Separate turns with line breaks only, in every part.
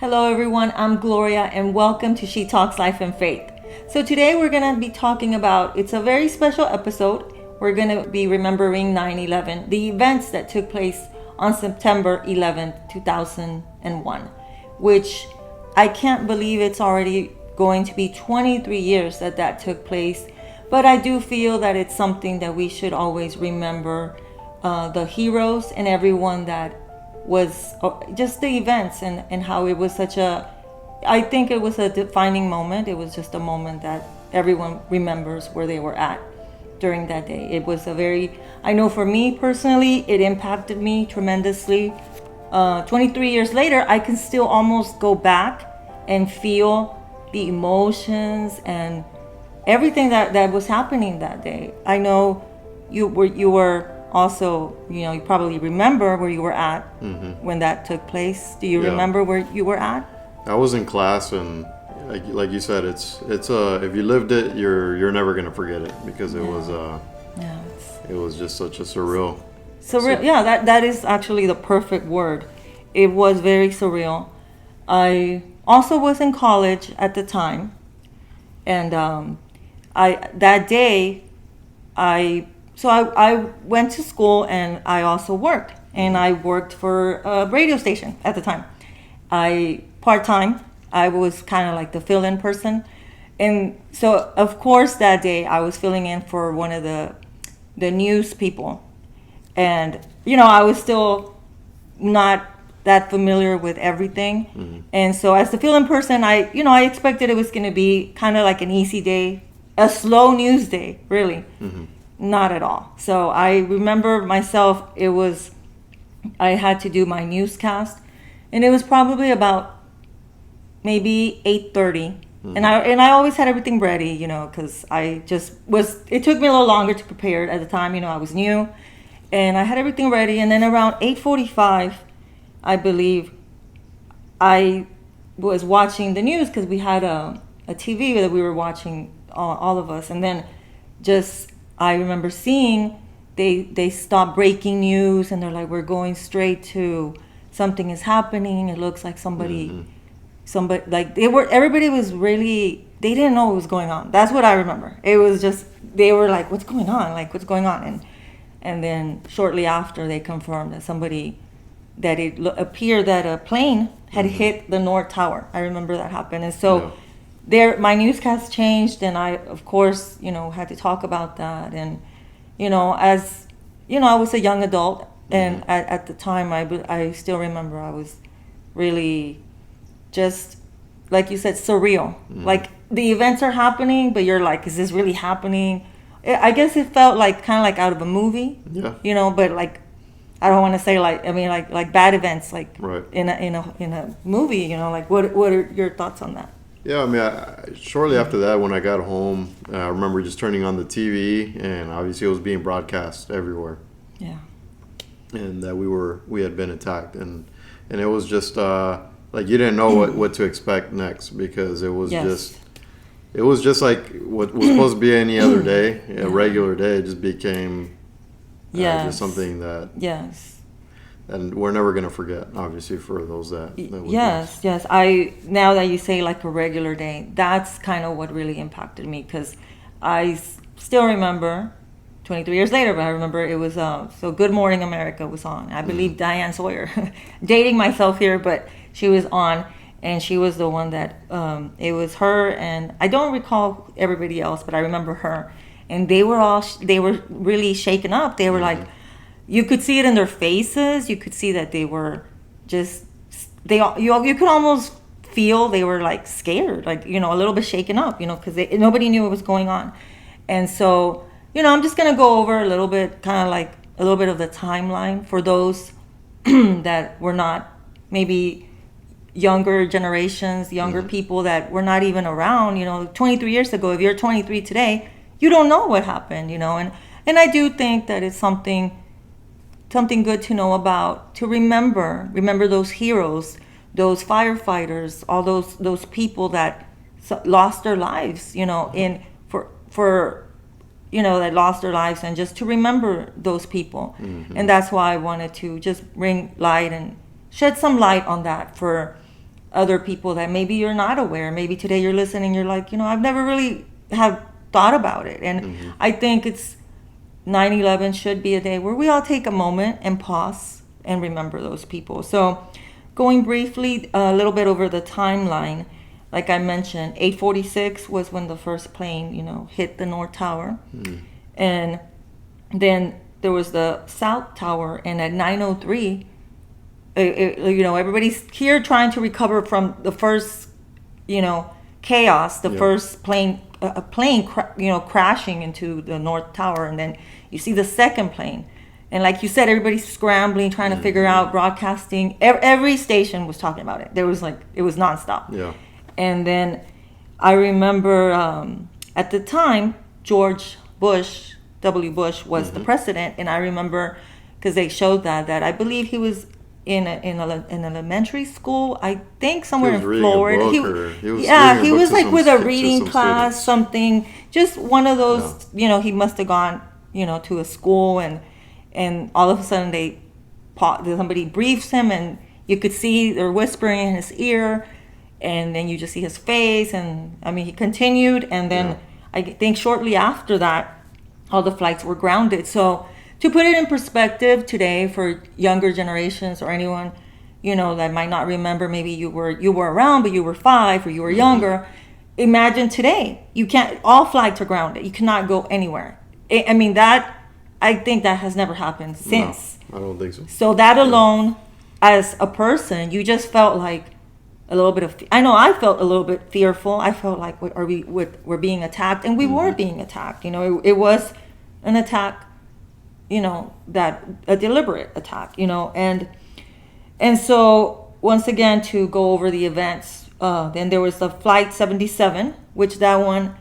Hello, everyone. I'm Gloria, and welcome to She Talks Life and Faith. So, today we're going to be talking about it's a very special episode. We're going to be remembering 9/11, the events that took place on September 11th, 2001, which I can't believe it's already going to be 23 years that took place. But I do feel that it's something that we should always remember the heroes and everyone that was just the events and how it was I think it was a defining moment. It was just a moment that everyone remembers where they were at during that day. It was I know for me personally, it impacted me tremendously. 23 years later, I can still almost go back and feel the emotions and everything that was happening that day. I know you were also, you probably remember where you were at when that took place. Do you remember where you were at?
I was in class, and like you said, it's if you lived it, you're never gonna forget it because it was just such a surreal.
Yeah, that is actually the perfect word. It was very surreal. I also was in college at the time, and that day I went to school and I also worked. And I worked for a radio station at the time. Part-time, I was kind of like the fill-in person. And so, of course, that day I was filling in for one of the news people. And, I was still not that familiar with everything. Mm-hmm. And so as the fill-in person, I expected it was going to be kind of like an easy day, a slow news day, really. Mm-hmm. Not at all. So I remember myself, I had to do my newscast, and it was probably about maybe 8:30. Mm-hmm. And I always had everything ready, because it took me a little longer to prepare at the time. I was new, and I had everything ready. And then around 8:45, I believe, I was watching the news because we had a TV that we were watching, all of us. And then I remember seeing they stopped breaking news, and they're like, we're going straight to something is happening. It looks like somebody like everybody was really, they didn't know what was going on. That's what I remember. It was just, they were like, what's going on? Like, what's going on? And then shortly after, they confirmed that it appeared that a plane had hit the North Tower. I remember that happened. And so my newscast changed, and I, of course, had to talk about that. And, as, I was a young adult, and at the time, I still remember I was really just, like you said, surreal. Mm-hmm. Like, the events are happening, but you're like, is this really happening? I guess it felt kind of like out of a movie, but like, I don't want to say like bad events, like right. in a movie, like what are your thoughts on that?
Yeah, I mean, shortly after that, when I got home, I remember just turning on the TV, and obviously it was being broadcast everywhere.
Yeah.
And that we had been attacked, and it was just like you didn't know what to expect next, because it was just like what was supposed to be any other day, a regular day. It just became just something that and we're never going to forget, obviously, for those that
yes. Now that you say like a regular day, that's kind of what really impacted me, because I still remember 23 years later, but I remember it was so Good Morning America was on. I believe Diane Sawyer, dating myself here, but she was on, and she was the one that it was her, and I don't recall everybody else, but I remember her, and they were really shaken up. They were like, you could see it in their faces. You could see that they were just, you could almost feel they were like scared, like, a little bit shaken up, because nobody knew what was going on. And so, I'm just going to go over a little bit, kind of like a little bit of the timeline for those that were not, maybe younger generations, younger people that were not even around, 23 years ago. If you're 23 today, you don't know what happened, and I do think that it's something good to know about, to remember those heroes, those firefighters, all those people that lost their lives, that lost their lives, and just to remember those people. And that's why I wanted to just bring light and shed some light on that for other people that maybe you're not aware. Maybe today you're listening, you're like, I've never really have thought about it. And I think it's 9/11 should be a day where we all take a moment and pause and remember those people. So going briefly a little bit over the timeline, like I mentioned, 8:46 was when the first plane, hit the North Tower. And then there was the South Tower, and at 9:03, everybody's here trying to recover from the first, chaos, the first plane, a plane, crashing into the North Tower, and then you see the second plane, and like you said, everybody's scrambling, trying to figure out broadcasting. Every station was talking about it. There was it was nonstop.
Yeah.
And then I remember at the time, George Bush, W. Bush, was the president, and I remember because they showed that I believe he was in an elementary school, I think somewhere in Florida. He was like with a reading class, something. Just one of those, he must have gone, to a school, and all of a sudden somebody briefs him, and you could see they're whispering in his ear, and then you just see his face, and I mean he continued, and then I think shortly after that, all the flights were grounded. So to put it in perspective today for younger generations or anyone, that might not remember, maybe you were around, but you were 5 or you were younger. Imagine today, all flights are grounded. You cannot go anywhere. I mean, I think that has never happened since.
No, I don't think so.
So that alone, as a person, you just felt like a little bit of, I know I felt a little bit fearful. I felt like, we're being attacked, and we were being attacked. It was an attack, that a deliberate attack, and so once again, to go over the events, then there was the Flight 77, which that one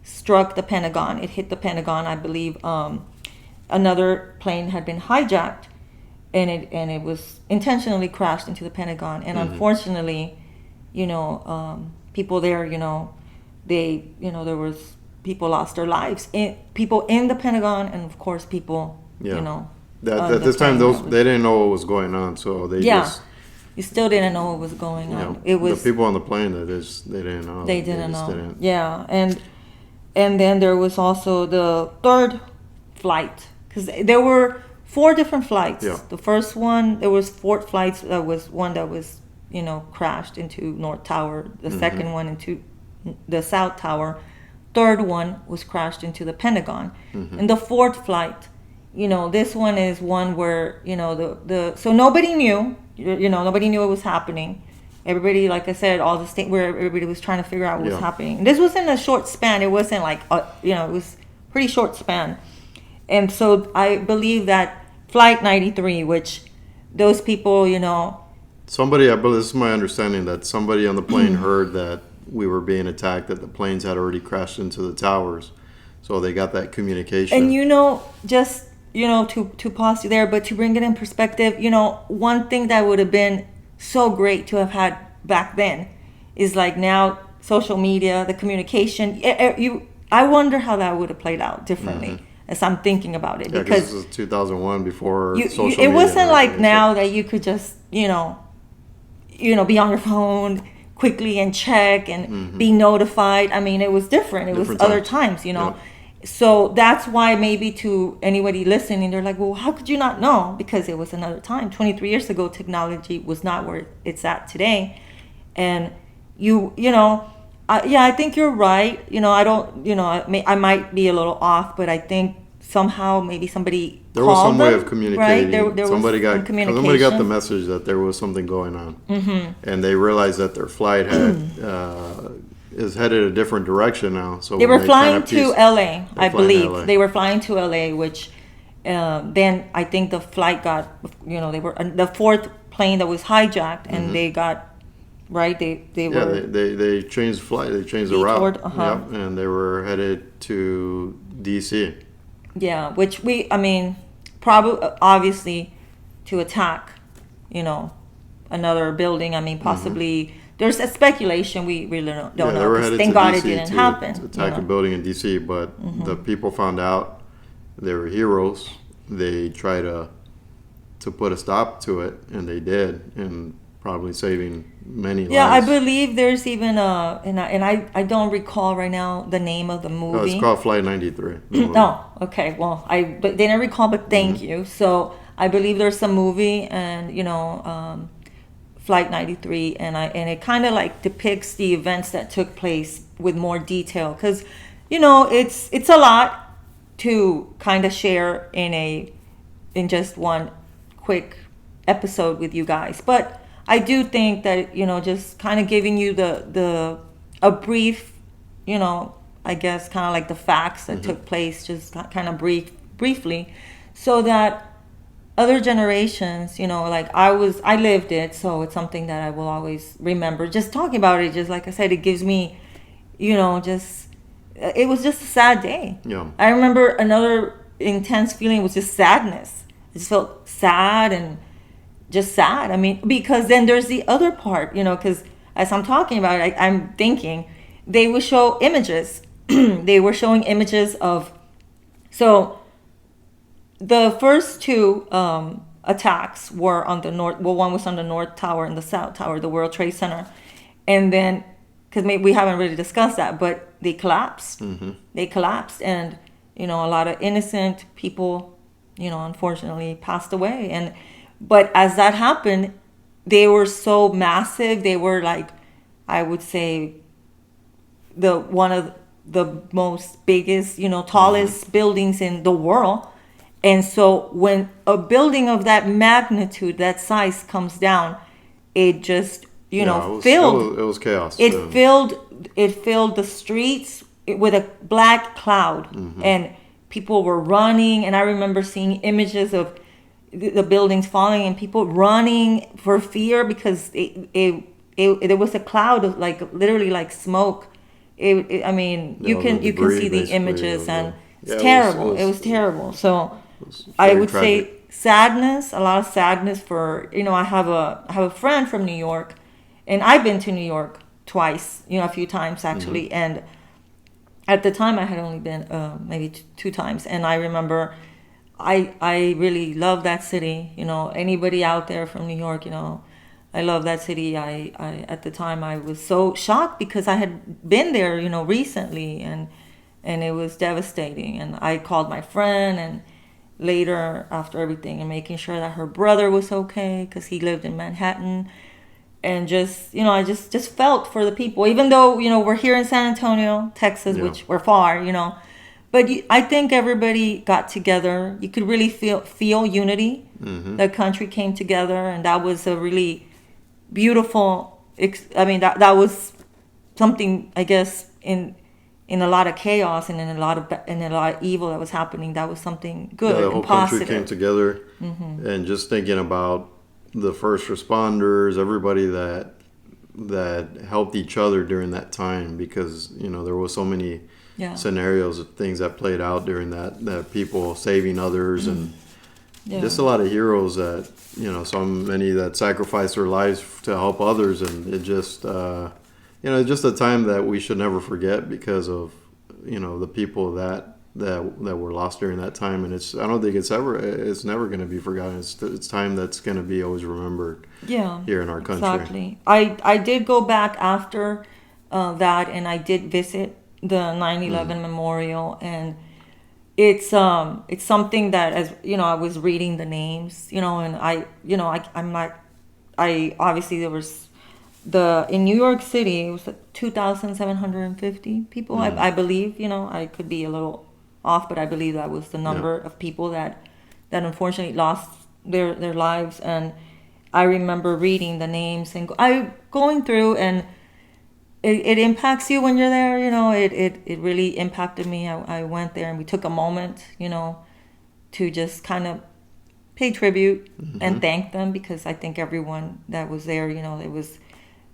struck the Pentagon. It hit the Pentagon, I believe. Another plane had been hijacked, and it was intentionally crashed into the Pentagon, and unfortunately, people there, there was people lost their lives, people in the Pentagon, and of course people.
At this time, they didn't know what was going on, so they just.
You still didn't know what was going on. It was
the people on the plane they didn't know.
They didn't know. Yeah, and then there was also the third flight, because there were 4 different flights.
Yeah.
The first one, there was 4 flights. That was one that was crashed into North Tower. The second one into the South Tower. Third one was crashed into the Pentagon, and the fourth flight. This one is one where, so nobody knew, nobody knew what was happening. Everybody, like I said, all the state where everybody was trying to figure out what was happening. And this was in a short span. It wasn't like, it was pretty short span. And so I believe that Flight 93, which those people,
Somebody, I believe, this is my understanding, that somebody on the plane heard that we were being attacked, that the planes had already crashed into the towers. So they got that communication.
And just to pause you there, but to bring it in perspective, one thing that would have been so great to have had back then is like now social media, the communication. I wonder how that would have played out differently as I'm thinking about it.
Yeah, because this was 2001 before social media.
It wasn't like now that you could just, be on your phone quickly and check and be notified. I mean, it was different. It was other times,
Yeah.
So that's why maybe to anybody listening, they're like, well, how could you not know? Because it was another time. 23 years ago, technology was not where it's at today. And I think you're right. I don't, I might be a little off, but I think somehow maybe somebody
there was some way of
Right?
communicating.
There
somebody
was
somebody got the message that there was something going on, and they realized that their flight is headed a different direction now. So
they were flying to LA, I believe.
LA.
They were flying to LA, which then I think the flight got, they were the 4th plane that was hijacked, and they got. Right,
they changed flight. They changed the route.
Yep,
and they were headed to DC.
Yeah, which probably obviously to attack, another building. I mean, possibly there's a speculation. We really don't know.
They were headed
thank
to
God
DC
it didn't happen.
To attack a building in DC, but the people found out they were heroes. They tried to put a stop to it, and they did. And probably saving many
Yeah, I
lives.
believe there's even I don't recall right now the name of the
Oh, it's
movie.
called Flight 93. The movie.
Oh, okay. Well, but didn't recall, but thank you. So I believe there's a movie, and Flight 93, and it kind of like depicts the events that took place with more detail, because it's a lot to kind of share in just one quick episode with you guys. But I do think that just kind of giving you the a brief, I guess kind of like the facts that took place, just kind of briefly, so that other generations, like I lived it, so it's something that I will always remember. Just talking about it, just like I said, it gives me, just it was just a sad day.
Yeah.
I remember another intense feeling was just sadness. I just felt sad and just sad. I mean, because then there's the other part, because as I'm talking about it, I'm thinking they would show images. They were showing images of, so the first two attacks were on the north. Well, one was on the North Tower and the South Tower, the World Trade Center, and then because we haven't really discussed that, but they collapsed. They collapsed, and a lot of innocent people, unfortunately, passed away. But as that happened, they were so massive. They were like, I would say, one of the most biggest, tallest buildings in the world. And so when a building of that magnitude, that size comes down, it just, filled.
It was chaos.
It filled the streets with a black cloud, and people were running. And I remember seeing images of the buildings falling and people running for fear, because there was a cloud of literally like smoke. I mean, you can see the images, and it's terrible. It was terrible. So I would say sadness, a lot of sadness for, I have a friend from New York, and I've been to New York twice, a few times actually. And at the time I had only been maybe two times. And I remember I really love that city. Anybody out there from New York, I love that city. I at the time I was so shocked because I had been there, recently, and it was devastating. And I called my friend, and later after everything, and making sure that her brother was okay, because he lived in Manhattan. And just, I just felt for the people, even though, we're here in San Antonio, Texas, which we're far, but I think everybody got together. You could really feel unity. The country came together, and that was a really beautiful, that was something, I guess, in a lot of chaos and in a lot of evil that was happening. That was something good
the
and
whole
positive.
Country came together, and just thinking about the first responders, everybody that helped each other during that time, because there was so many scenarios of things that played out during that people saving others, and just a lot of heroes that so many that sacrificed their lives to help others. And it just just a time that we should never forget, because of the people that were lost during that time. And I don't think it's never going to be forgotten. It's time that's going to be always remembered here in our country.
Exactly. I did go back after that, and I did visit the 9/11 memorial, and it's something that, as I was reading the names, and I obviously there was in New York City, it was 2,750 people, I believe. I could be a little off, but I believe that was the number of people that unfortunately lost their lives. And I remember reading the names and going through, and it impacts you when you're there. It really impacted me. I went there, and we took a moment, to just kind of pay tribute and thank them, because I think everyone that was there,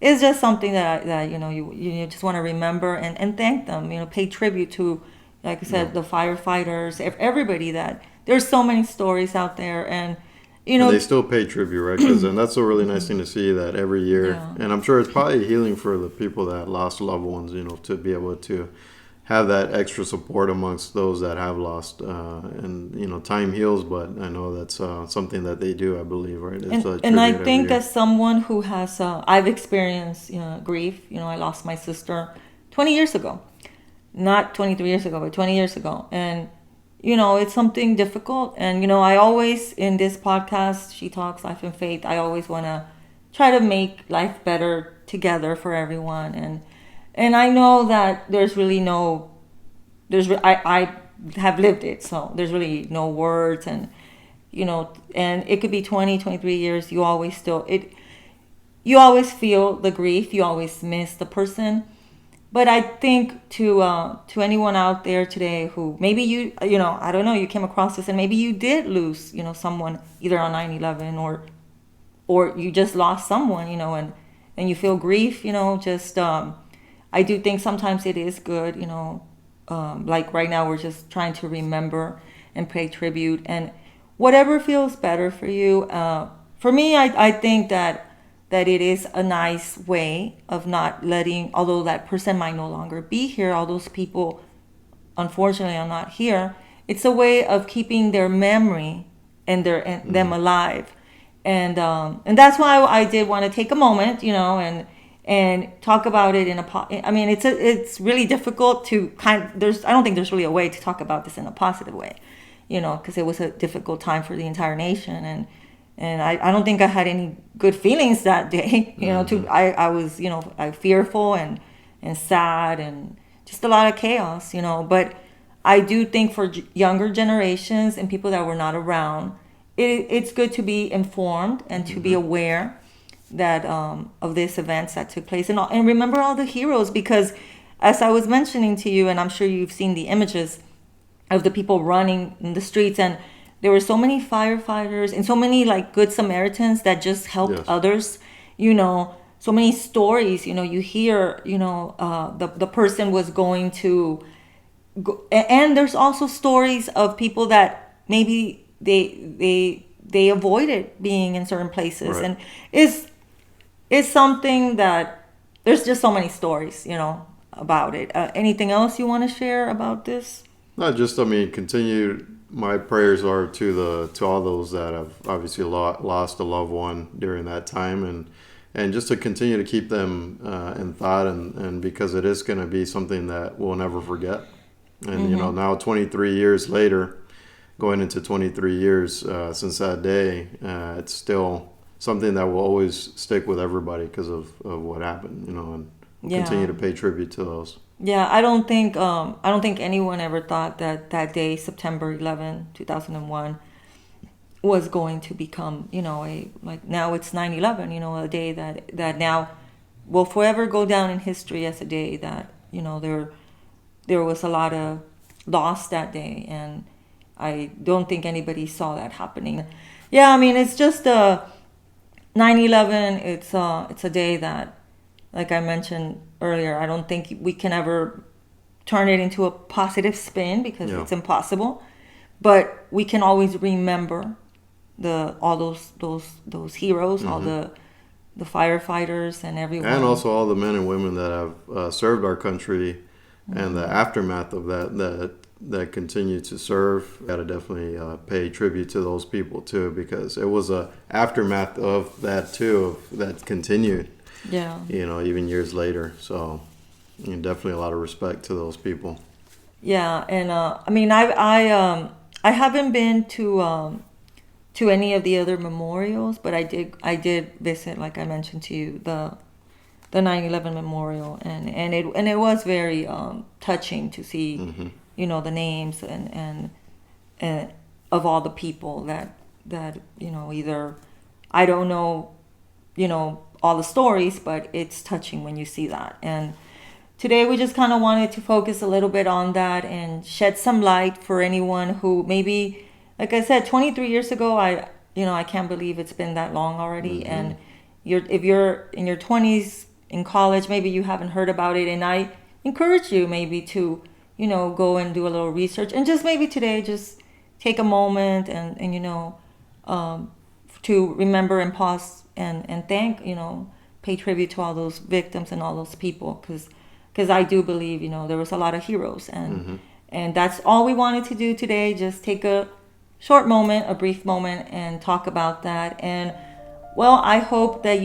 it's just something that you just want to remember and thank them. Pay tribute to, like I said, the firefighters, everybody. That there's so many stories out there, and and
they still pay tribute, right? And that's a really nice thing to see, that every year. And I'm sure it's probably healing for the people that lost loved ones, to be able to have that extra support amongst those that have lost. And time heals, but I know that's something that they do. I believe, right? It's
And I
tribute every
think
year.
as someone who has, I've experienced grief. I lost my sister 20 years ago, not 23 years ago, but 20 years ago, and it's something difficult. And I always, in this podcast, She Talks Life and Faith, I always want to try to make life better together for everyone. And I know that there's really no, I have lived it, so there's really no words. And and it could be 20, 23 years, you always feel the grief, you always miss the person. But I think to anyone out there today who maybe I don't know, you came across this and maybe you did lose someone either on 9/11, or you just lost someone, and you feel grief, just I do think sometimes it is good, like right now we're just trying to remember and pay tribute, and whatever feels better for you. For me, I think that it is a nice way of not letting, although that person might no longer be here, all those people unfortunately are not here, it's a way of keeping their memory and them alive. And that's why I did want to take a moment, and talk about it I mean, it's really difficult to I don't think there's really a way to talk about this in a positive way, because it was a difficult time for the entire nation. And I don't think I had any good feelings that day, I was, fearful and sad and just a lot of chaos, but I do think for younger generations and people that were not around, it's good to be informed and to be aware that of these events that took place, and remember all the heroes, because as I was mentioning to you, and I'm sure you've seen the images of the people running in the streets, and there were so many firefighters and so many like good Samaritans that just helped
Yes.
others, so many stories, you hear, the person was going to go, and there's also stories of people that maybe they avoided being in certain places.
Right.
And it's something that there's just so many stories, about it. Anything else you want to share about this?
Not just, I mean, continue. My prayers are to all those that have obviously lost a loved one during that time, and just to continue to keep them in thought, and because it is going to be something that we'll never forget. And now 23 years later, going into 23 years since that day, it's still something that will always stick with everybody because of what happened. And continue to pay tribute to those.
Yeah, I don't think anyone ever thought that day, September 11, 2001, was going to become, now it's 9/11, a day that now will forever go down in history as a day that, there was a lot of loss that day, and I don't think anybody saw that happening. Yeah, I mean, it's just 9/11. It's a day that, like I mentioned earlier, I don't think we can ever turn it into a positive spin, because it's impossible. But we can always remember all those heroes, all the firefighters and everyone,
and also all the men and women that have served our country, and the aftermath of that continue to serve. Got to definitely pay tribute to those people too, because it was a aftermath of that too, that continued.
Yeah.
Even years later. So, definitely a lot of respect to those people.
Yeah, and I mean, I haven't been to any of the other memorials, but I did visit, like I mentioned to you, the 9/11 memorial, and it was very touching to see, the names and of all the people that either, I don't know, all the stories, but it's touching when you see that. And today we just kind of wanted to focus a little bit on that and shed some light for anyone who maybe, like I said, 23 years ago, I can't believe it's been that long already. And if you're in your 20s in college, maybe you haven't heard about it, and I encourage you maybe to, go and do a little research, and just maybe today just take a moment and to remember and pause and thank, pay tribute to all those victims and all those people, because because I do believe, there was a lot of heroes, and that's all we wanted to do today. Just take a short moment, a brief moment, and talk about that. And well, I hope that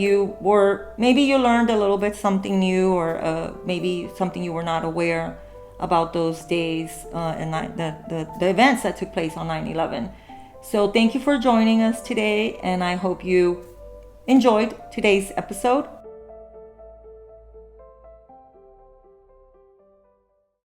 maybe you learned a little bit something new, or maybe something you were not aware about those days and the events that took place on 9/11. So thank you for joining us today, and I hope you enjoyed today's episode.